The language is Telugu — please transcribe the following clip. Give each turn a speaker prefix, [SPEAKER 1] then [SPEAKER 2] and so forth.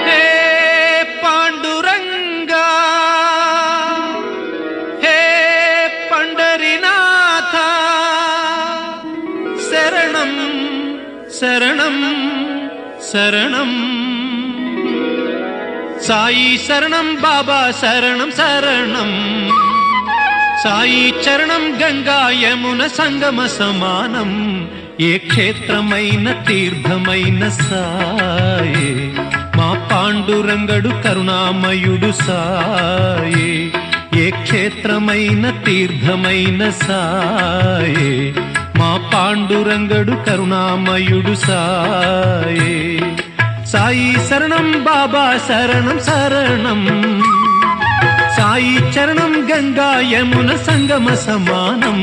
[SPEAKER 1] हे पांडुरंगा, हे पंढरीनाथा, शरणं शरणं शरणं साई शरणं बाबा शरणं शरणं साई చరణం గంగా యమున సంగమ సమానం ఏ క్షేత్రమైన తీర్థమైన సాయే మా పాండురంగడు కరుణామయుడు సాయే ఏ క్షేత్రమైన తీర్థమైన సాయే మా పాండురంగడు కరుణామయుడు సాయే సాయి శరణం బాబా శరణం శరణం సాయి చరణం గంగా యమున సంగమ సమానం।